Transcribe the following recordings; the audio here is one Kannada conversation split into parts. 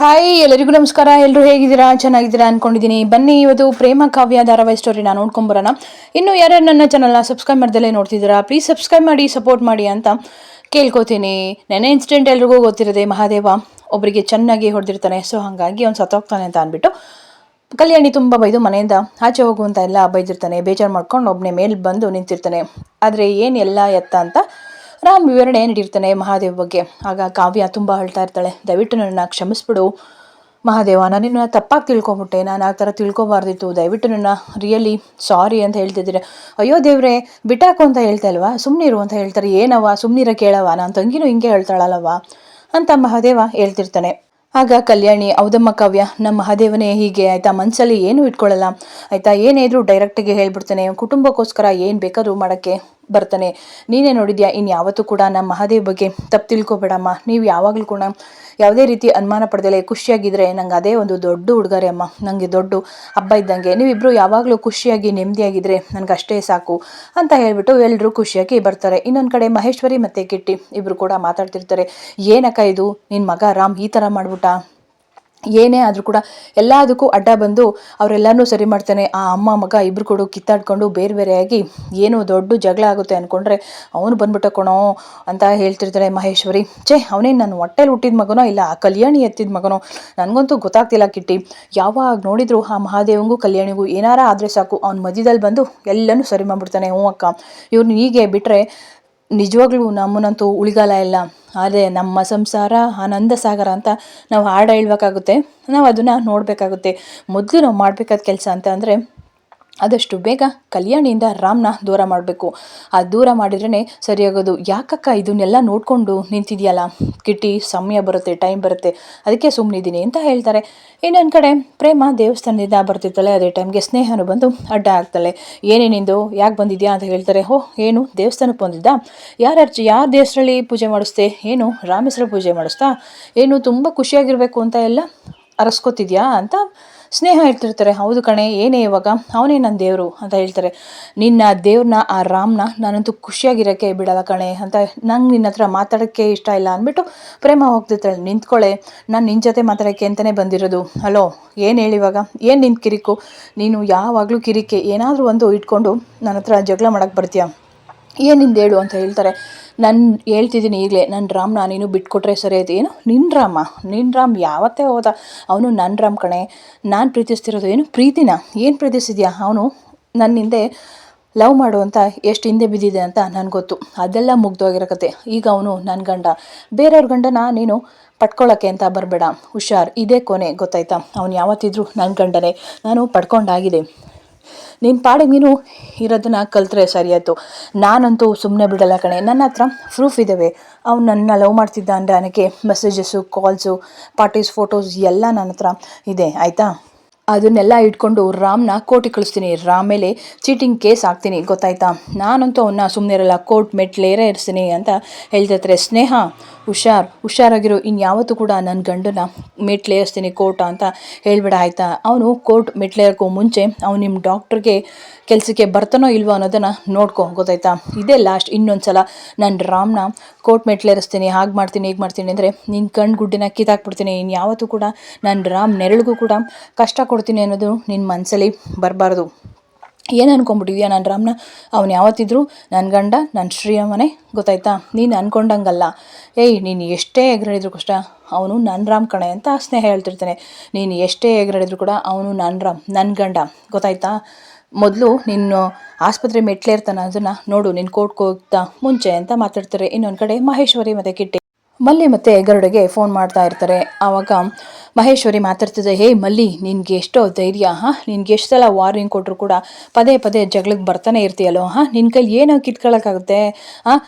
ಹಾಯ್ ಎಲ್ಲರಿಗೂ ನಮಸ್ಕಾರ. ಎಲ್ಲರೂ ಹೇಗಿದ್ದೀರಾ? ಚೆನ್ನಾಗಿದ್ದೀರಾ ಅನ್ಕೊಂಡಿದ್ದೀನಿ. ಬನ್ನಿ ಇವತ್ತು ಪ್ರೇಮ ಕಾವ್ಯ ಧಾರಾವಾಹಿ ಸ್ಟೋರಿನ ನೋಡ್ಕೊಂಬರೋಣ. ಇನ್ನು ಯಾರ್ಯಾರು ನನ್ನ ಚಾನಲ್ನ ಸಬ್ಸ್ಕ್ರೈಬ್ ಮಾಡ್ದಲೇ ನೋಡ್ತಿದ್ದೀರಾ, ಪ್ಲೀಸ್ ಸಬ್ಸ್ಕ್ರೈಬ್ ಮಾಡಿ, ಸಪೋರ್ಟ್ ಮಾಡಿ ಅಂತ ಕೇಳ್ಕೊತೀನಿ. ನೆನೆ ಇನ್ಸಿಡೆಂಟ್ ಎಲ್ರಿಗೂ ಗೊತ್ತಿರೋದೆ. ಮಹಾದೇವ ಒಬ್ಬರಿಗೆ ಚೆನ್ನಾಗಿ ಹೊಡೆದಿರ್ತಾನೆ. ಸೊ ಹಾಗಾಗಿ ಅವ್ನು ಸತ್ತೋಗ್ತಾನೆ ಅಂತ ಅಂದ್ಬಿಟ್ಟು ಕಲ್ಯಾಣಿ ತುಂಬ ಬೈದು ಮನೆಯಿಂದ ಆಚೆ ಹೋಗುವಂತ ಎಲ್ಲ ಬೈದಿರ್ತಾನೆ. ಬೇಜಾರು ಮಾಡ್ಕೊಂಡು ಒಬ್ಬನೇ ಮೇಲೆ ಬಂದು ನಿಂತಿರ್ತಾನೆ. ಆದರೆ ಏನು ಎಲ್ಲ ಎತ್ತ ಅಂತ ರಾಮ್ ವಿವರಣೆ ನೀಡಿರ್ತಾನೆ ಮಹಾದೇವ್ ಬಗ್ಗೆ. ಆಗ ಕಾವ್ಯ ತುಂಬ ಅಳ್ತಾ ಇರ್ತಾಳೆ. ದಯವಿಟ್ಟು ನನ್ನ ಕ್ಷಮಿಸ್ಬಿಡು ಮಹಾದೇವ, ನಾನು ನಿನ್ನ ತಪ್ಪಾಗಿ ತಿಳ್ಕೊಂಬಿಟ್ಟೆ, ನಾನು ಆ ಥರ ತಿಳ್ಕೊಬಾರ್ದಿತ್ತು, ದಯವಿಟ್ಟು ನನ್ನ ರಿಯಲಿ ಸಾರಿ ಅಂತ ಹೇಳ್ತಿದ್ದೀರ. ಅಯ್ಯೋ ದೇವ್ರೆ ಬಿಟ್ಟಾಕು ಅಂತ ಹೇಳ್ತಾ ಇಲ್ವಾ, ಸುಮ್ಮನಿರು ಅಂತ ಹೇಳ್ತಾರೆ. ಏನವ ಸುಮ್ಮನಿರ ಕೇಳವ, ನಾನು ತಂಗಿನೂ ಹಿಂಗೆ ಹೇಳ್ತಾಳಲ್ಲವ ಅಂತ ಮಹಾದೇವ ಹೇಳ್ತಿರ್ತಾನೆ. ಆಗ ಕಲ್ಯಾಣಿ, ಹೌದಮ್ಮ ಕಾವ್ಯ, ನಮ್ಮ ಮಹಾದೇವನೇ ಹೀಗೆ ಆಯಿತಾ, ಮನಸ್ಸಲ್ಲಿ ಏನೂ ಇಟ್ಕೊಳ್ಳಲ್ಲ ಆಯಿತಾ, ಏನೇ ಇದ್ರೂ ಡೈರೆಕ್ಟಾಗಿ ಹೇಳ್ಬಿಡ್ತಾನೆ. ಕುಟುಂಬಕ್ಕೋಸ್ಕರ ಏನು ಬೇಕಾದ್ರೂ ಮಾಡೋಕ್ಕೆ ಬರ್ತಾನೆ. ನೀನೇ ನೋಡಿದ್ಯಾ, ಇನ್ಯಾವತ್ತೂ ಕೂಡ ನಮ್ಮ ಮಹಾದೇವ್ ಬಗ್ಗೆ ತಪ್ಪು ತಿಳ್ಕೊಬೇಡಮ್ಮ. ನೀವು ಯಾವಾಗಲೂ ಕೂಡ ಯಾವುದೇ ರೀತಿ ಅನುಮಾನ ಪಡೆದಲೇ ಖುಷಿಯಾಗಿದ್ದರೆ ನಂಗೆ ಅದೇ ಒಂದು ದೊಡ್ಡ ಉಡುಗೊರೆ ಅಮ್ಮ, ನನಗೆ ದೊಡ್ಡ ಹಬ್ಬ ಇದ್ದಂಗೆ. ನೀವಿಬ್ಬರು ಯಾವಾಗಲೂ ಖುಷಿಯಾಗಿ ನೆಮ್ಮದಿಯಾಗಿದ್ದರೆ ನನಗೆ ಅಷ್ಟೇ ಸಾಕು ಅಂತ ಹೇಳ್ಬಿಟ್ಟು ಎಲ್ಲರೂ ಖುಷಿಯಾಗಿ ಬರ್ತಾರೆ. ಇನ್ನೊಂದು ಕಡೆ ಮಹೇಶ್ವರಿ ಮತ್ತು ಕಿಟ್ಟಿ ಇಬ್ಬರು ಕೂಡ ಮಾತಾಡ್ತಿರ್ತಾರೆ. ಏನಕ್ಕ ಇದು, ನಿನ್ನ ಮಗ ರಾಮ್ ಈ ಥರ ಮಾಡ್ಬಿಟ್ಟ, ಏನೇ ಆದರೂ ಕೂಡ ಎಲ್ಲದಕ್ಕೂ ಅಡ್ಡ ಬಂದು ಅವರೆಲ್ಲನೂ ಸರಿ ಮಾಡ್ತಾನೆ. ಆ ಅಮ್ಮ ಮಗ ಇಬ್ರು ಕೂಡ ಕಿತ್ತಾಡ್ಕೊಂಡು ಬೇರೆ ಬೇರೆಯಾಗಿ ಏನೋ ದೊಡ್ಡ ಜಗಳ ಆಗುತ್ತೆ ಅಂದ್ಕೊಂಡ್ರೆ ಅವನು ಬಂದ್ಬಿಟ್ಟ ಕೊಣೋ ಅಂತ ಹೇಳ್ತಿರ್ತಾಳೆ ಮಹೇಶ್ವರಿ. ಅವನೇನು ನನ್ನ ಹೊಟ್ಟೆಲಿ ಹುಟ್ಟಿದ ಮಗನೋ ಇಲ್ಲ ಆ ಕಲ್ಯಾಣಿ ಎತ್ತಿದ ಮಗನೋ ನನಗಂತೂ ಗೊತ್ತಾಗ್ತಿಲ್ಲ ಕಿಟ್ಟಿ. ಯಾವಾಗ ನೋಡಿದ್ರು ಆ ಮಹಾದೇವಂಗೂ ಕಲ್ಯಾಣಿಗೂ ಏನಾರ ಆದರೆ ಸಾಕು ಅವ್ನ ಮಧ್ಯದಲ್ಲಿ ಬಂದು ಎಲ್ಲನೂ ಸರಿ ಮಾಡ್ಬಿಡ್ತಾನೆ. ಹ್ಞೂ ಅಕ್ಕ, ಇವ್ರನ್ನ ಹೀಗೆ ಬಿಟ್ಟರೆ ನಿಜವಾಗ್ಲೂ ನಮ್ಮನ್ನಂತೂ ಉಳಿಗಾಲ ಇಲ್ಲ. ಆದರೆ ನಮ್ಮ ಸಂಸಾರ ಆನಂದ ಸಾಗರ ಅಂತ ನಾವು ಹಾಡು ಹೇಳ್ಬೇಕಾಗುತ್ತೆ, ನಾವು ಅದನ್ನು ನೋಡಬೇಕಾಗುತ್ತೆ. ಮೊದಲು ನಾವು ಮಾಡಬೇಕಾದ ಕೆಲಸ ಅಂತ ಅಂದರೆ ಆದಷ್ಟು ಬೇಗ ಕಲ್ಯಾಣಿಯಿಂದ ರಾಮ್ನ ದೂರ ಮಾಡಬೇಕು. ಆ ದೂರ ಮಾಡಿದ್ರೇ ಸರಿಯಾಗೋದು. ಯಾಕಕ್ಕ ಇದನ್ನೆಲ್ಲ ನೋಡಿಕೊಂಡು ನಿಂತಿದೆಯಲ್ಲ ಕಿಟ್ಟಿ, ಸಮಯ ಬರುತ್ತೆ, ಟೈಮ್ ಬರುತ್ತೆ, ಅದಕ್ಕೆ ಸುಮ್ಮನಿದ್ದೀನಿ ಅಂತ ಹೇಳ್ತಾರೆ. ಇನ್ನೊಂದು ಕಡೆ ಪ್ರೇಮ ದೇವಸ್ಥಾನದಿಂದ ಬರ್ತಿರ್ತಾಳೆ. ಅದೇ ಟೈಮ್ಗೆ ಸ್ನೇಹನು ಬಂದು ಅಡ್ಡ ಆಗ್ತಾಳೆ. ಏನೇನಿಂದು ಯಾಕೆ ಬಂದಿದ್ಯಾ ಅಂತ ಹೇಳ್ತಾರೆ. ಏನು ದೇವಸ್ಥಾನಕ್ಕೆ ಬಂದಿದ್ದ, ಯಾರ ದೇವಸ್ಥಳಲ್ಲಿ ಪೂಜೆ ಮಾಡಿಸ್ದೆ, ಏನು ರಾಮೇಶ್ವರ ಪೂಜೆ ಮಾಡಿಸ್ತಾ, ಏನು ತುಂಬ ಖುಷಿಯಾಗಿರಬೇಕು ಅಂತ ಎಲ್ಲ ಅರಸ್ಕೋತಿದ್ಯಾ ಅಂತ ಸ್ನೇಹ ಹೇಳ್ತಿರ್ತಾರೆ. ಹೌದು ಕಣೆ, ಏನೇ ಇವಾಗ ಅವನೇ ನನ್ನ ದೇವರು ಅಂತ ಹೇಳ್ತಾರೆ. ನಿನ್ನ ದೇವ್ರನ್ನ ಆ ರಾಮ್ನ ನಾನಂತೂ ಖುಷಿಯಾಗಿರೋಕ್ಕೆ ಬಿಡಲ್ಲ ಕಣೆ ಅಂತ, ನಂಗೆ ನಿನ್ನ ಹತ್ರ ಮಾತಾಡೋಕ್ಕೆ ಇಷ್ಟ ಇಲ್ಲ ಅಂದ್ಬಿಟ್ಟು ಪ್ರೇಮ ಹೋಗ್ತಿರ್ತಾಳೆ. ನಿಂತ್ಕೊಳ್ಳೆ, ನಾನು ನಿನ್ನ ಜೊತೆ ಮಾತಾಡೋಕ್ಕೆ ಅಂತಲೇ ಬಂದಿರೋದು. ಹಲೋ, ಏನು ಹೇಳಿವಾಗ, ಏನು ನಿನ್ನ ಕಿರಿಕು, ನೀನು ಯಾವಾಗಲೂ ಕಿರಿಕೆ ಏನಾದರೂ ಒಂದು ಇಟ್ಕೊಂಡು ನನ್ನ ಹತ್ರ ಜಗಳ ಮಾಡೋಕ್ಕೆ ಬರ್ತೀಯ, ಏನಿಂದ ಹೇಳು ಅಂತ ಹೇಳ್ತಾರೆ. ನಾನು ಹೇಳ್ತಿದ್ದೀನಿ ಈಗಲೇ, ನನ್ನ ರಾಮ್ನ ನೀನು ಬಿಟ್ಕೊಟ್ರೆ ಸರಿ ಆಯ್ತು. ಏನು ನಿನ್ನ ರಾಮ್ ಯಾವತ್ತೇ ಹೋದ, ಅವನು ನನ್ನ ರಾಮ್ ಕಣೆ. ನಾನು ಪ್ರೀತಿಸ್ತಿರೋದು ಏನು ಪ್ರೀತಿನ, ಏನು ಪ್ರೀತಿಸಿದ್ಯಾ, ಅವನು ನನ್ನ ಹಿಂದೆ ಲವ್ ಮಾಡುವಂತ ಎಷ್ಟು ಹಿಂದೆ ಬಿದ್ದಿದೆ ಅಂತ ನನಗೆ ಗೊತ್ತು. ಅದೆಲ್ಲ ಮುಗ್ದೋಗಿರೋ ಕತೆ. ಈಗ ಅವನು ನನ್ನ ಗಂಡ, ಬೇರೆಯವ್ರ ಗಂಡನ ನೀನು ಪಡ್ಕೊಳ್ಳೋಕ್ಕೆ ಅಂತ ಬರಬೇಡ, ಹುಷಾರ್, ಇದೇ ಕೊನೆ, ಗೊತ್ತಾಯ್ತಾ. ಅವನು ಯಾವತ್ತಿದ್ರೂ ನನ್ನ ಗಂಡನೇ, ನಾನು ಪಡ್ಕೊಂಡಾಗಿದೆ. ನಿನ್ನ ಪಾಡಿಗೆ ನೀನು ಇರೋದನ್ನ ಕಲ್ತ್ರೆ ಸರಿಯಾಯಿತು. ನಾನಂತೂ ಸುಮ್ಮನೆ ಬಿಡಲ್ಲ ಕಣೆ. ನನ್ನ ಹತ್ರ ಪ್ರೂಫ್ ಇದ್ದಾವೆ. ಅವ್ನು ನನ್ನ ಲವ್ ಮಾಡ್ತಿದ್ದ ಅಂದರೆ ನನಗೆ ಮೆಸೇಜಸ್ಸು, ಕಾಲ್ಸು, ಪಾರ್ಟೀಸ್, ಫೋಟೋಸ್ ಎಲ್ಲ ನನ್ನ ಹತ್ರ ಇದೆ ಆಯಿತಾ. ಅದನ್ನೆಲ್ಲ ಇಟ್ಕೊಂಡು ರಾಮ್ನ ಕೋರ್ಟಿಗೆ ಕಳಿಸ್ತೀನಿ. ರಾಮ್ ಮೇಲೆ ಚೀಟಿಂಗ್ ಕೇಸ್ ಹಾಕ್ತೀನಿ, ಗೊತ್ತಾಯ್ತಾ. ನಾನಂತೂ ಅವನ್ನ ಸುಮ್ಮನೆ ಇರಲ್ಲ, ಕೋರ್ಟ್ ಮೆಟ್ಲೇರೇ ಇರಿಸ್ತೀನಿ ಅಂತ ಹೇಳ್ತಿರ್ತಾರೆ. ಸ್ನೇಹ ಹುಷಾರಾಗಿರು, ಇನ್ಯಾವತ್ತೂ ಕೂಡ ನನ್ನ ಗಂಡನ ಮೆಟ್ಲೇರಿಸ್ತೀನಿ ಕೋರ್ಟ್ ಅಂತ ಹೇಳ್ಬೇಡ ಆಯಿತಾ. ಅವನು ಕೋರ್ಟ್ ಮೆಟ್ಲೇರಕ್ಕೂ ಮುಂಚೆ ಅವ್ನು ನಿಮ್ಮ ಡಾಕ್ಟ್ರಿಗೆ ಕೆಲಸಕ್ಕೆ ಬರ್ತಾನೋ ಇಲ್ವೋ ಅನ್ನೋದನ್ನು ನೋಡ್ಕೊ, ಗೊತ್ತಾಯ್ತಾ. ಇದೇ ಲಾಸ್ಟ್, ಇನ್ನೊಂದು ಸಲ ನನ್ನ ರಾಮ್ನ ಕೋರ್ಟ್ ಮೆಟ್ಲೇರಿಸ್ತೀನಿ, ಹಾಗೆ ಮಾಡ್ತೀನಿ ಹೀಗೆ ಮಾಡ್ತೀನಿ ಅಂದರೆ ನಿನ್ನ ಕಣ್ಣು ಗುಡ್ಡಿನ ಕಿತ್ತಾಕ್ಬಿಡ್ತೀನಿ. ಇನ್ಯಾವತ್ತೂ ಕೂಡ ನನ್ನ ರಾಮ್ ನೆರಳಿಗೂ ಕೂಡ ಕಷ್ಟ ಕೊಡ್ತೀನಿ ಅನ್ನೋದು ನಿನ್ನ ಮನಸ್ಸಲ್ಲಿ ಬರಬಾರ್ದು. ಏನು ಅನ್ಕೊಂಬಿಟ್ಟಿದ್ಯಾ ನನ್ನ ರಾಮ್ನ, ಅವ್ನು ಯಾವತ್ತಿದ್ರೂ ನನ್ನ ಗಂಡ, ನನ್ನ ಶ್ರೀಯಮ್ಮನೇ, ಗೊತ್ತಾಯ್ತಾ. ನೀನು ಅಂದ್ಕೊಂಡಂಗಲ್ಲ. ನೀನು ಎಷ್ಟೇ ಎಗರಾಡಿದ್ರು ಕಷ್ಟ, ಅವನು ನನ್ನ ರಾಮ್ ಕಣೆ ಅಂತ ಸ್ನೇಹ ಹೇಳ್ತಿರ್ತಾನೆ. ನೀನು ಎಷ್ಟೇ ಎಗರಾಡಿದ್ರು ಕೂಡ ಅವನು ನನ್ನ ರಾಮ್, ನನ್ನ ಗಂಡ, ಗೊತ್ತಾಯ್ತಾ. ಮೊದಲು ನಿನ್ನ ಆಸ್ಪತ್ರೆ ಮೆಟ್ಲೇರ್ತಾನೆ, ಅದನ್ನು ನೋಡು ನಿನ್ನ ಕೋರ್ಟ್ಗೆ ಹೋಗ್ತಾ ಮುಂಚೆ ಅಂತ ಮಾತಾಡ್ತಾರೆ. ಇನ್ನೊಂದು ಕಡೆ ಮಹೇಶ್ವರಿ ಮತ್ತು ಕಿಟ್ಟಿ ಮಲ್ಲಿ ಮತ್ತು ಗರುಡೆಗೆ ಫೋನ್ ಮಾಡ್ತಾ ಇರ್ತಾರೆ. ಆವಾಗ ಮಹೇಶ್ವರಿ ಮಾತಾಡ್ತಿದ್ದೆ, ಮಲ್ಲಿ, ನಿನ್ಗೆ ಎಷ್ಟೋ ಧೈರ್ಯ, ನಿನ್ಗೆ ಎಷ್ಟು ಸಲ ವಾರ್ನಿಂಗ್ ಕೊಟ್ಟರು ಕೂಡ ಪದೇ ಪದೇ ಜಗಳಕ್ಕೆ ಬರ್ತಾನೆ ಇರ್ತೀಯಲ್ಲೋ, ನಿನ್ನ ಕೈಲಿ ಏನೋ ಕಿತ್ಕೊಳ್ಳೋಕ್ಕಾಗುತ್ತೆ.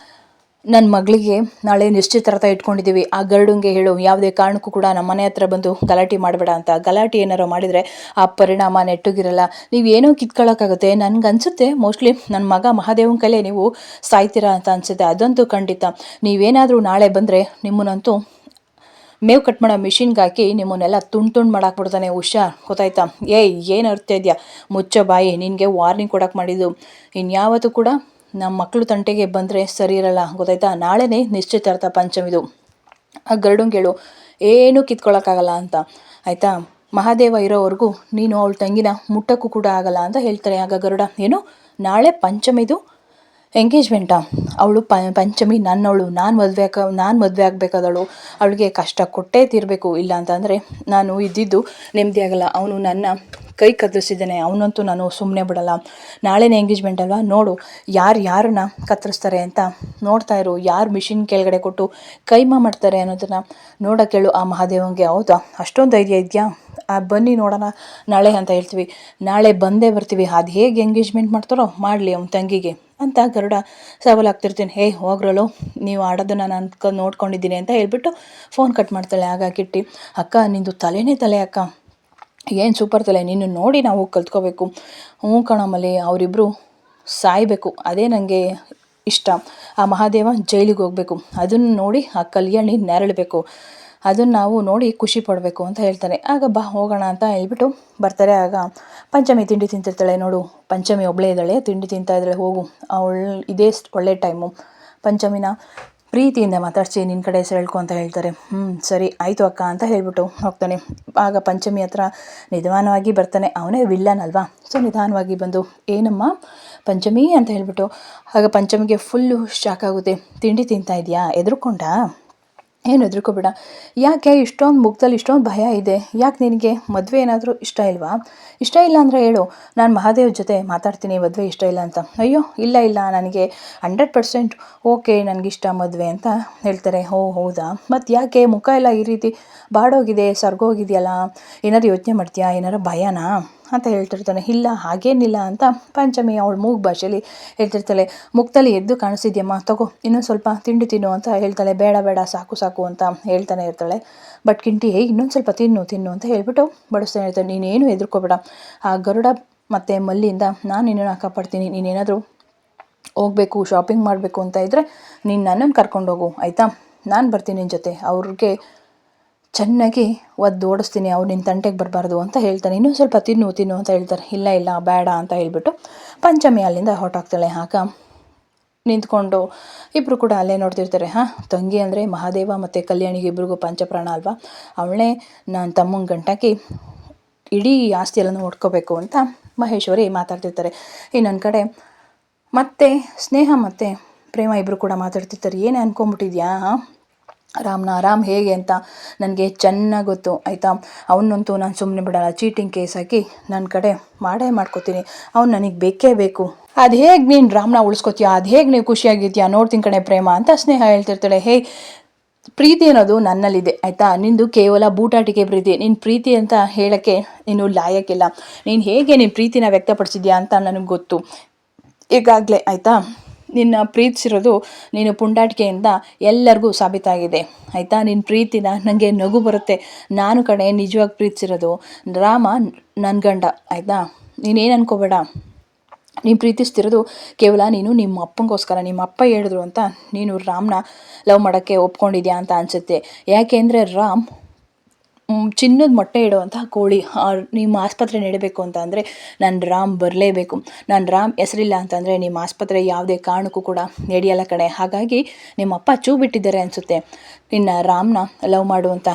ನನ್ನ ಮಗಳಿಗೆ ನಾಳೆ ನಿಶ್ಚಿತಾರ್ಥ ಇಟ್ಕೊಂಡಿದ್ದೀವಿ, ಆ ಗರುಡಂಗೆ ಹೇಳು ಯಾವುದೇ ಕಾರಣಕ್ಕೂ ಕೂಡ ನಮ್ಮ ಮನೆ ಹತ್ರ ಬಂದು ಗಲಾಟೆ ಮಾಡಬೇಡ ಅಂತ. ಗಲಾಟೆ ಏನಾರು ಮಾಡಿದರೆ ಆ ಪರಿಣಾಮ ನೆಟ್ಟಗಿರಲ್ಲ. ನೀವೇನೋ ಕಿತ್ಕೊಳ್ಳೋಕ್ಕಾಗುತ್ತೆ. ನನಗನ್ಸುತ್ತೆ ಮೋಸ್ಟ್ಲಿ ನನ್ನ ಮಗ ಮಹಾದೇವನ ಕೈಲೇ ನೀವು ಸಾಯ್ತೀರಾ ಅಂತ ಅನಿಸುತ್ತೆ. ಅದಂತೂ ಖಂಡಿತ. ನೀವೇನಾದರೂ ನಾಳೆ ಬಂದರೆ ನಿಮ್ಮನ್ನಂತೂ ಮೇವು ಕಟ್ ಮಾಡೋ ಮಿಷಿನ್ಗೆ ಹಾಕಿ ನಿಮ್ಮನ್ನೆಲ್ಲ ತುಂಡು ಮಾಡಾಕ್ಬಿಡ್ತಾನೆ, ಹುಷಾರ್, ಗೊತ್ತಾಯ್ತಾ. ಏನು ಅರ್ಥ ಇದೆಯಾ, ಮುಚ್ಚ ಬಾಯಿ, ನಿನಗೆ ವಾರ್ನಿಂಗ್ ಕೊಡೋಕೆ ಮಾಡಿದ್ದು. ಇನ್ಯಾವತ್ತೂ ಕೂಡ ನಮ್ಮ ಮಕ್ಕಳು ತಂಟೆಗೆ ಬಂದರೆ ಸರಿ ಇರಲ್ಲ, ಗೊತ್ತಾಯ್ತಾ. ನಾಳೆನೇ ನಿಶ್ಚಿತಾರ್ಥ ಪಂಚಮಿದು. ಆ ಗರುಡಂಗೆ ಹೇಳು, ಏನೂ ಕಿತ್ಕೊಳ್ಳೋಕ್ಕಾಗಲ್ಲ ಅಂತ ಆಯಿತಾ. ಮಹಾದೇವ ಇರೋವರೆಗೂ ನೀನು ಅವಳ ತಂಗಿನ ಮುಟ್ಟಕ್ಕೂ ಕೂಡ ಆಗಲ್ಲ ಅಂತ ಹೇಳ್ತಾರೆ. ಆಗ ಗರುಡ, ಏನು ನಾಳೆ ಪಂಚಮಿದು ಎಂಗೇಜ್ಮೆಂಟಾ? ಅವಳು ಪಂಚಮಿ ನನ್ನವಳು, ನಾನು ಮದುವೆ ಆಗಬೇಕಾದವಳು, ಅವಳಿಗೆ ಕಷ್ಟ ಕೊಟ್ಟೇ ತೀರಬೇಕು. ಇಲ್ಲ ಅಂತಂದರೆ ನಾನು ಇದ್ದಿದ್ದು ನೆಮ್ಮದಿ ಆಗಲ್ಲ. ಅವನು ನನ್ನ ಕೈ ಕತ್ತರಿಸಿದ್ದಾನೆ, ಅವನಂತೂ ನಾನು ಸುಮ್ಮನೆ ಬಿಡಲ್ಲ. ನಾಳೆನೇ ಎಂಗೇಜ್ಮೆಂಟ್ ಅಲ್ವಾ, ನೋಡು ಯಾರನ್ನ ಕತ್ತರಿಸ್ತಾರೆ ಅಂತ ನೋಡ್ತಾ ಇರು, ಯಾರು ಮಿಷಿನ್ ಕೆಳಗಡೆ ಕೊಟ್ಟು ಕೈಮಾ ಮಾಡ್ತಾರೆ ಅನ್ನೋದನ್ನು ನೋಡೋಕೆ ಹೇಳು ಆ ಮಹಾದೇವಂಗೆ. ಹೌದಾ, ಅಷ್ಟೊಂದು ಧೈರ್ಯ ಇದೆಯಾ? ಬನ್ನಿ ನೋಡೋಣ ನಾಳೆ ಅಂತ ಹೇಳ್ತೀವಿ. ನಾಳೆ ಬಂದೇ ಬರ್ತೀವಿ. ಅದು ಹೇಗೆ ಎಂಗೇಜ್ಮೆಂಟ್ ಮಾಡ್ತಾರೋ ಮಾಡಲಿ ಅವನ ತಂಗಿಗೆ ಅಂತ ಗರುಡ ಸವಾಲಾಗ್ತಿರ್ತೀನಿ. ಹೋಗ್ರಲ್ಲೋ, ನೀವು ಆಡೋದನ್ನು ನಾನು ನೋಡ್ಕೊಂಡಿದ್ದೀನಿ ಅಂತ ಹೇಳ್ಬಿಟ್ಟು ಫೋನ್ ಕಟ್ ಮಾಡ್ತಾಳೆ. ಆಗ ಕಿಟ್ಟಿ, ಅಕ್ಕ ನಿಂದು ತಲೆನೇ ತಲೆ ಅಕ್ಕ, ಏನು ಸೂಪರ್ ತಲೆ, ನಿನ್ನ ನೋಡಿ ನಾವು ಕಲ್ತ್ಕೋಬೇಕು. ಹ್ಞೂ ಕಣಮಲ್ಲಿ, ಅವರಿಬ್ಬರು ಸಾಯಬೇಕು, ಅದೇ ನನಗೆ ಇಷ್ಟ. ಆ ಮಹಾದೇವ ಜೈಲಿಗೆ ಹೋಗಬೇಕು, ಅದನ್ನು ನೋಡಿ ಆ ಕಲ್ಯಾಣಿ ನೆರಳಬೇಕು, ಅದನ್ನು ನಾವು ನೋಡಿ ಖುಷಿ ಪಡಬೇಕು ಅಂತ ಹೇಳ್ತಾನೆ. ಆಗ ಬಾ ಹೋಗೋಣ ಅಂತ ಹೇಳ್ಬಿಟ್ಟು ಬರ್ತಾರೆ. ಆಗ ಪಂಚಮಿ ತಿಂಡಿ ತಿಂತಿರ್ತಾಳೆ. ನೋಡು, ಪಂಚಮಿ ಒಬ್ಬಳೇ ಇದ್ದಾಳೆ, ತಿಂಡಿ ತಿಂತಾ ಇದ್ದಾಳೆ, ಹೋಗು, ಇದೇ ಒಳ್ಳೆ ಟೈಮು, ಪಂಚಮಿನ ಪ್ರೀತಿಯಿಂದ ಮಾತಾಡಿಸಿ ನಿನ್ನ ಕಡೆ ಹೇಳ್ಕೊ ಅಂತ ಹೇಳ್ತಾರೆ. ಸರಿ ಆಯಿತು ಅಕ್ಕ ಅಂತ ಹೇಳ್ಬಿಟ್ಟು ಹೋಗ್ತಾನೆ. ಆಗ ಪಂಚಮಿ ಹತ್ರ ನಿಧಾನವಾಗಿ ಬರ್ತಾನೆ. ಅವನೇ ವಿಲ್ಲನ್ ಅಲ್ವಾ, ಸೊ ನಿಧಾನವಾಗಿ ಬಂದು, ಏನಮ್ಮ ಪಂಚಮಿ ಅಂತ ಹೇಳ್ಬಿಟ್ಟು. ಆಗ ಪಂಚಮಿಗೆ ಫುಲ್ಲು ಶಾಕ್ ಆಗುತ್ತೆ. ತಿಂಡಿ ತಿಂತಾ ಇದೆಯಾ, ಎದುರುಕೊಂಡ? ಏನು ಹೆದರ್ಕೋಬೇಡ. ಯಾಕೆ ಇಷ್ಟೊಂದು ಮುಖದಲ್ಲಿ ಇಷ್ಟೊಂದು ಭಯ ಇದೆ? ಯಾಕೆ ನಿನಗೆ ಮದುವೆ ಏನಾದರೂ ಇಷ್ಟ ಇಲ್ವಾ? ಇಷ್ಟ ಇಲ್ಲ ಅಂದರೆ ಹೇಳು, ನಾನು ಮಹಾದೇವ್ ಜೊತೆ ಮಾತಾಡ್ತೀನಿ, ಮದುವೆ ಇಷ್ಟ ಇಲ್ಲ ಅಂತ. ಅಯ್ಯೋ ಇಲ್ಲ ನನಗೆ 100% ಓಕೆ, ನನಗಿಷ್ಟ ಮದುವೆ ಅಂತ ಹೇಳ್ತಾರೆ. ಹೌದಾ, ಮತ್ತು ಯಾಕೆ ಮುಖ ಎಲ್ಲ ಈ ರೀತಿ ಬಾಡೋಗಿದೆ, ಸರ್ಗೋಗಿದೆಯಲ್ಲ, ಏನಾದ್ರು ಯೋಚನೆ ಮಾಡ್ತೀಯಾ, ಏನಾರು ಭಯನಾ ಅಂತ ಹೇಳ್ತಿರ್ತಾನೆ. ಇಲ್ಲ ಹಾಗೇನಿಲ್ಲ ಅಂತ ಪಂಚಮಿ ಅವಳು ಮೂಗು ಭಾಷೆಯಲ್ಲಿ ಹೇಳ್ತಿರ್ತಾಳೆ. ಮುಖದಲ್ಲಿ ಎದ್ದು ಕಾಣಿಸಿದ್ಯಮ್ಮ, ತಗೋ ಇನ್ನೊಂದು ಸ್ವಲ್ಪ ತಿಂಡಿ ತಿನ್ನು ಅಂತ ಹೇಳ್ತಾಳೆ. ಬೇಡ ಸಾಕು ಅಂತ ಹೇಳ್ತಾನೆ ಇರ್ತಾಳೆ. ಬಟ್ ಕಿಂಟಿ, ಇನ್ನೊಂದು ಸ್ವಲ್ಪ ತಿನ್ನು ಅಂತ ಹೇಳ್ಬಿಟ್ಟು ಬಡಿಸ್ತಾನೆ ಇರ್ತಾನೆ. ನೀನೇನು ಹೆದರ್ಕೋಬೇಡ, ಆ ಗರುಡ ಮತ್ತು ಮಲ್ಲಿಯಿಂದ ನಾನು ನಿನ್ನನ್ನು ಕಾಪಾಡ್ತೀನಿ. ನೀನೇನಾದರೂ ಹೋಗಬೇಕು, ಶಾಪಿಂಗ್ ಮಾಡಬೇಕು ಅಂತ ಇದ್ದರೆ ನೀನು ನನ್ನನ್ನು ಕರ್ಕೊಂಡೋಗು ಆಯಿತಾ, ನಾನು ಬರ್ತೀನಿ ನಿನ್ನ ಜೊತೆ, ಅವ್ರಿಗೆ ಚೆನ್ನಾಗಿ ಓಡಿಸ್ತೀನಿ, ಅವ್ರು ನಿನ್ನ ತಂಟೆಗೆ ಬರಬಾರ್ದು ಅಂತ ಹೇಳ್ತಾನೆ. ಇನ್ನೂ ಸ್ವಲ್ಪ ತಿನ್ನು ಅಂತ ಹೇಳ್ತಾರೆ. ಇಲ್ಲ ಬೇಡ ಅಂತ ಹೇಳ್ಬಿಟ್ಟು ಪಂಚಮಿ ಅಲ್ಲಿಂದ ಹೊರಟಾಗ್ತಾಳೆ. ಆಗ ನಿಂತ್ಕೊಂಡು ಇಬ್ಬರು ಕೂಡ ಅಲ್ಲೇ ನೋಡ್ತಿರ್ತಾರೆ. ತಂಗಿ ಅಂದರೆ ಮಹಾದೇವ ಮತ್ತು ಕಲ್ಯಾಣಿಗೆ ಇಬ್ರಿಗೂ ಪಂಚಪ್ರಾಣ ಅಲ್ವಾ, ಅವಳೇ ನಾನು ತಮ್ಮಂಗೆ ಗಂಟಾಕಿ ಇಡೀ ಆಸ್ತಿ ಎಲ್ಲ ನೋಡ್ಕೋಬೇಕು ಅಂತ ಮಹೇಶ್ವರಿ ಮಾತಾಡ್ತಿರ್ತಾರೆ. ಇನ್ನೊಂದು ಕಡೆ ಮತ್ತೆ ಸ್ನೇಹ ಮತ್ತು ಪ್ರೇಮ ಇಬ್ಬರು ಕೂಡ ಮಾತಾಡ್ತಿರ್ತಾರೆ. ಏನೇ ಅಂದ್ಕೊಂಬಿಟ್ಟಿದ್ಯಾ ರಾಮ್ ಹೇಗೆ ಅಂತ ನನಗೆ ಚೆನ್ನಾಗಿ ಗೊತ್ತು ಆಯಿತಾ, ಅವನಂತೂ ನಾನು ಸುಮ್ಮನೆ ಬಿಡಲ್ಲ, ಚೀಟಿಂಗ್ ಕೇಸ್ ಹಾಕಿ ನನ್ನ ಕಡೆ ಮಾಡ್ಕೋತೀನಿ, ಅವ್ನು ನನಗೆ ಬೇಕೇ ಬೇಕು. ಅದು ಹೇಗೆ ನೀನು ರಾಮ್ನ ಉಳಿಸ್ಕೋತೀಯಾ, ಅದು ಹೇಗೆ ನೀವು ಖುಷಿಯಾಗಿದ್ಯಾ ನೋಡ್ತೀನಿ ಕಣೆ ಪ್ರೇಮ ಅಂತ ಸ್ನೇಹ ಹೇಳ್ತಿರ್ತಾಳೆ. ಪ್ರೀತಿ ಅನ್ನೋದು ನನ್ನಲ್ಲಿದೆ ಆಯಿತಾ, ನಿಂದು ಕೇವಲ ಬೂಟಾಟಿಕೆ ಪ್ರೀತಿ, ನಿನ್ನ ಪ್ರೀತಿ ಅಂತ ಹೇಳೋಕ್ಕೆ ನೀನು ಲಾಯಕ್ಕಿಲ್ಲ. ನೀನು ಹೇಗೆ ನಿನ್ನ ಪ್ರೀತಿನ ವ್ಯಕ್ತಪಡಿಸಿದ್ಯಾ ಅಂತ ನನಗೆ ಗೊತ್ತು ಈಗಾಗಲೇ ಆಯಿತಾ. ನಿನ್ನ ಪ್ರೀತಿಸಿರೋದು ನೀನು ಪುಂಡಾಟಿಕೆಯಿಂದ ಎಲ್ಲರಿಗೂ ಸಾಬೀತಾಗಿದೆ ಆಯಿತಾ. ನಿನ್ನ ಪ್ರೀತಿನ ನನಗೆ ನಗು ಬರುತ್ತೆ, ನಾನು ಕಡೆ ನಿಜವಾಗಿ ಪ್ರೀತಿಸಿರೋದು ರಾಮ ನನ್ನ ಗಂಡ ಆಯಿತಾ. ನೀನೇನು ಅನ್ಕೋಬೇಡ, ನೀನು ಪ್ರೀತಿಸ್ತಿರೋದು ಕೇವಲ ನೀನು ನಿಮ್ಮ ಅಪ್ಪಂಗೋಸ್ಕರ, ನಿಮ್ಮ ಅಪ್ಪ ಹೇಳಿದ್ರು ಅಂತ ನೀನು ರಾಮ್ನ ಲವ್ ಮಾಡೋಕ್ಕೆ ಒಪ್ಕೊಂಡಿದ್ಯಾ ಅಂತ ಅನಿಸುತ್ತೆ. ಯಾಕೆಂದರೆ ರಾಮ್ ಚಿನ್ನದ ಮೊಟ್ಟೆ ಇಡುವಂಥ ಕೋಳಿ. ನಿಮ್ಮ ಆಸ್ಪತ್ರೆ ನಡಿಬೇಕು ಅಂತ ಅಂದರೆ ನಾನು ರಾಮ್ ಬರಲೇಬೇಕು. ನಾನು ರಾಮ್ ಹೆಸರಿಲ್ಲ ಅಂತಂದರೆ ನಿಮ್ಮ ಆಸ್ಪತ್ರೆ ಯಾವುದೇ ಕಾರಣಕ್ಕೂ ಕೂಡ ನಡೆಯಲ್ಲ ಕಣೆ. ಹಾಗಾಗಿ ನಿಮ್ಮ ಅಪ್ಪ ಚೂ ಬಿಟ್ಟಿದ್ದಾರೆ ಅನಿಸುತ್ತೆ ಇನ್ನು ರಾಮ್ನ ಲವ್ ಮಾಡುವಂಥ.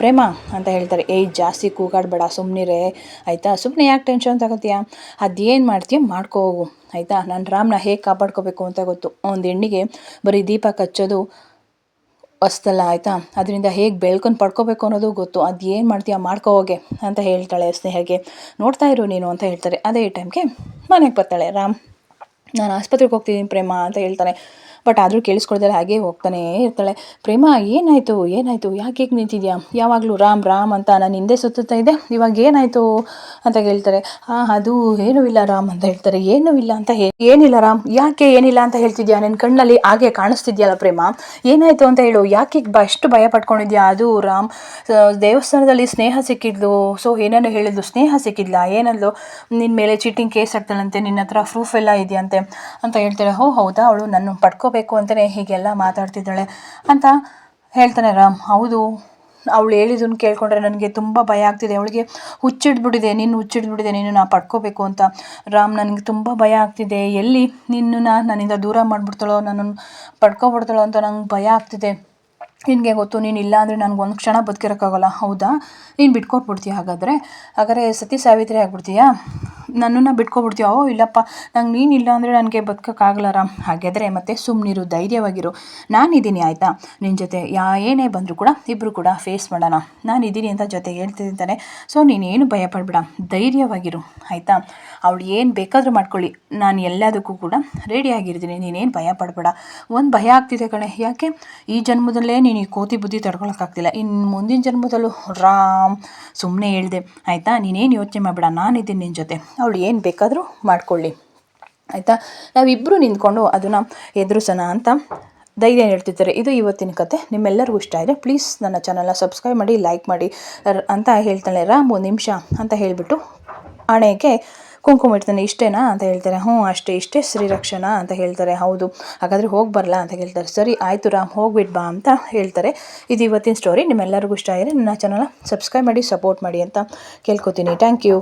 ಪ್ರೇಮ ಅಂತ ಹೇಳ್ತಾರೆ. ಜಾಸ್ತಿ ಕೂಗಾಡಬೇಡ, ಸುಮ್ಮನಿರೇ ಆಯಿತಾ, ಸುಮ್ಮನೆ ಯಾಕೆ ಟೆನ್ಷನ್ ತಗೋತೀಯ, ಅದೇನು ಮಾಡ್ತೀಯ ಮಾಡ್ಕೋ ಹೋಗು ಆಯಿತಾ. ನಾನು ರಾಮ್ನ ಹೇಗೆ ಕಾಪಾಡ್ಕೋಬೇಕು ಅಂತ ಗೊತ್ತು. ಒಂದು ಹೆಣ್ಣಿಗೆ ಬರೀ ದೀಪ ಕಚ್ಚೋದು ಹೊಸ್ತಲ್ಲ ಆಯಿತಾ, ಅದರಿಂದ ಹೇಗೆ ಬೆಳ್ಕೊಂಡು ಪಡ್ಕೋಬೇಕು ಅನ್ನೋದು ಗೊತ್ತು. ಅದು ಏನು ಮಾಡ್ತೀಯ ಮಾಡ್ಕೋ ಹೋಗೆ ಅಂತ ಹೇಳ್ತಾಳೆ ಸ್ನೇಹಗೆ. ನೋಡ್ತಾ ಇರು ನೀನು ಅಂತ ಹೇಳ್ತಾರೆ. ಅದೇ ಟೈಮ್ಗೆ ಮನೆಗೆ ಬರ್ತಾಳೆ. ರಾಮ್ ನಾನು ಆಸ್ಪತ್ರೆಗೆ ಹೋಗ್ತಿದ್ದೀನಿ ಪ್ರೇಮ ಅಂತ ಹೇಳ್ತಾನೆ. ಬಟ್ ಆದರೂ ಕೇಳಿಸ್ಕೊಳ್ತಾರೆ, ಹಾಗೇ ಹೋಗ್ತಾನೆ ಇರ್ತಾಳೆ. ಪ್ರೇಮ ಏನಾಯಿತು ಯಾಕೆ ಹೀಗೆ ನಿಂತಿದ್ಯಾ, ಯಾವಾಗಲೂ ರಾಮ್ ಅಂತ ನಾನು ಹಿಂದೆ ಸುತ್ತಾ ಇದೆ, ಇವಾಗ ಏನಾಯಿತು ಅಂತ ಹೇಳ್ತಾರೆ. ಅದು ಏನೂ ಇಲ್ಲ ರಾಮ್ ಅಂತ ಹೇಳ್ತಾರೆ. ಏನೂ ಇಲ್ಲ ಅಂತ ಏನಿಲ್ಲ ರಾಮ್, ಯಾಕೆ ಏನಿಲ್ಲ ಅಂತ ಹೇಳ್ತಿದ್ಯಾ, ನನ್ನ ಕಣ್ಣಲ್ಲಿ ಹಾಗೆ ಕಾಣಿಸ್ತಿದ್ಯಲ್ಲ ಪ್ರೇಮ, ಏನಾಯಿತು ಅಂತ ಹೇಳು, ಯಾಕೆ ಅಷ್ಟು ಭಯ ಪಡ್ಕೊಂಡಿದ್ಯಾ. ಅದು ರಾಮ್ ದೇವಸ್ಥಾನದಲ್ಲಿ ಸ್ನೇಹ ಸಿಕ್ಕಿದ್ಲು, ಸೊ ಏನೇನು ಹೇಳಿದ್ಲು, ಸ್ನೇಹ ಸಿಕ್ಕಿದ್ಲ, ಏನಲ್ಲು ನಿನ್ನ ಮೇಲೆ ಚೀಟಿಂಗ್ ಕೇಸ್ ಹಾಕ್ತಾಳಂತೆ, ನಿನ್ನ ಹತ್ರ ಪ್ರೂಫ್ ಎಲ್ಲ ಇದೆಯಂತೆ ಅಂತ ಹೇಳ್ತಾಳೆ. ಹೌದಾ, ಅವಳು ನನ್ನ ಪಡ್ಕೋಬೇಕು ಅಂತಲೇ ಹೀಗೆಲ್ಲ ಮಾತಾಡ್ತಿದ್ದಾಳೆ ಅಂತ ಹೇಳ್ತಾನೆ ರಾಮ್. ಹೌದು, ಅವಳು ಹೇಳಿದ್ದನ್ನು ಕೇಳ್ಕೊಂಡ್ರೆ ನನಗೆ ತುಂಬ ಭಯ ಆಗ್ತಿದೆ, ಅವಳಿಗೆ ಹುಚ್ಚಿಡ್ಬಿಟ್ಟಿದೆ, ನಿನ್ನನ್ನು ಪಡ್ಕೋಬೇಕು ಅಂತ. ರಾಮ್, ನನಗೆ ತುಂಬ ಭಯ ಆಗ್ತಿದೆ, ಎಲ್ಲಿ ನಿನ್ನನ್ನು ನನ್ನಿಂದ ದೂರ ಮಾಡಿಬಿಡ್ತಾಳೋ, ನನ್ನನ್ನು ಪಡ್ಕೊಬಿಡ್ತಾಳೋ ಅಂತ ನಂಗೆ ಭಯ ಆಗ್ತಿದೆ ನಿನಗೆ ಗೊತ್ತು, ನೀನು ಇಲ್ಲ ಅಂದರೆ ನನಗೆ ಒಂದು ಕ್ಷಣ ಬದುಕಿರೋಕ್ಕಾಗಲ್ಲ. ಹೌದಾ, ನೀನು ಬಿಟ್ಕೊಟ್ಬಿಡ್ತೀಯ? ಹಾಗಾದರೆ ಸತಿ ಸಾವಿತ್ರಿ ಆಗ್ಬಿಡ್ತೀಯಾ? ನನ್ನನ್ನು ಬಿಟ್ಕೊಬಿಡ್ತೀಯ? ಓ ಇಲ್ಲಪ್ಪ, ನಂಗೆ ನೀನಿಲ್ಲ ಅಂದರೆ ನನಗೆ ಬದುಕೋಕ್ಕಾಗಲಾರ. ಹಾಗಾದರೆ ಮತ್ತೆ ಸುಮ್ಮನಿರು, ಧೈರ್ಯವಾಗಿರು, ನಾನಿದ್ದೀನಿ ಆಯಿತಾ ನಿನ್ನ ಜೊತೆ. ಏನೇ ಬಂದರೂ ಕೂಡ ಇಬ್ಬರು ಕೂಡ ಫೇಸ್ ಮಾಡೋಣ, ನಾನಿದ್ದೀನಿ ಅಂತ ಜೊತೆಗೆ ಹೇಳ್ತಿದ್ದಾನೆ. ಸೊ ನೀನೇನು ಭಯ ಪಡಬೇಡ, ಧೈರ್ಯವಾಗಿರು ಆಯಿತಾ. ಅವಳು ಏನು ಬೇಕಾದರೂ ಮಾಡ್ಕೊಳ್ಳಿ, ನಾನು ಎಲ್ಲದಕ್ಕೂ ಕೂಡ ರೆಡಿಯಾಗಿರ್ತೀನಿ, ನೀನೇನು ಭಯ ಪಡಬೇಡ. ಒಂದು ಭಯ ಆಗ್ತಿದೆ ಕಣೆ. ಯಾಕೆ? ಈ ಜನ್ಮದಲ್ಲೇ ನೀನು ಈ ಕೋತಿ ಬುದ್ಧಿ ತಡ್ಕೊಳಕ್ಕಾಗ್ತಿಲ್ಲ, ಇನ್ನು ಮುಂದಿನ ಜನ್ಮದಲ್ಲೂ ರಾಮ್. ಸುಮ್ಮನೆ ಹೇಳಿದೆ ಆಯಿತಾ, ನೀನೇನು ಯೋಚನೆ ಮಾಡಬೇಡ, ನಾನಿದ್ದೀನಿ ನಿನ್ನ ಜೊತೆ. ಅವಳು ಏನು ಬೇಕಾದರೂ ಮಾಡ್ಕೊಳ್ಳಿ ಆಯಿತಾ. ನಾವಿಬ್ಬರು ನಿಂತ್ಕೊಂಡು ಅದನ್ನು ಎದುರಿಸೋಣ ಅಂತ ಧೈರ್ಯ ಹೇಳ್ತಿದ್ದಾರೆ. ಇದು ಇವತ್ತಿನ ಕತೆ. ನಿಮ್ಮೆಲ್ಲರಿಗೂ ಇಷ್ಟ ಆದರೆ ಪ್ಲೀಸ್ ನನ್ನ ಚಾನಲ್ನ ಸಬ್ಸ್ಕ್ರೈಬ್ ಮಾಡಿ, ಲೈಕ್ ಮಾಡಿ ಅಂತ ಹೇಳ್ತಾಳೆ. ರಾಮ್ 1 ನಿಮಿಷ ಅಂತ ಹೇಳಿಬಿಟ್ಟು ಆಣೆಗೆ ಕುಂಕುಮ ಇಡ್ತಾನೆ. ಇಷ್ಟೇನಾ ಅಂತ ಹೇಳ್ತಾರೆ. ಹ್ಞೂ ಅಷ್ಟೇ, ಇಷ್ಟೇ ಶ್ರೀರಕ್ಷಣಾ ಅಂತ ಹೇಳ್ತಾರೆ. ಹೌದು, ಹಾಗಾದರೆ ಹೋಗಿ ಬರಲಾ ಅಂತ ಹೇಳ್ತಾರೆ. ಸರಿ ಆಯಿತು ರಾಮ್, ಹೋಗ್ಬಿಟ್ಟು ಬಾ ಅಂತ ಹೇಳ್ತಾರೆ. ಇದು ಇವತ್ತಿನ ಸ್ಟೋರಿ. ನಿಮ್ಮೆಲ್ಲರಿಗೂ ಇಷ್ಟ ಆದರೆ ನನ್ನ ಚಾನಲ್ನ ಸಬ್ಸ್ಕ್ರೈಬ್ ಮಾಡಿ, ಸಪೋರ್ಟ್ ಮಾಡಿ ಅಂತ ಕೇಳ್ಕೊತೀನಿ. Thank you.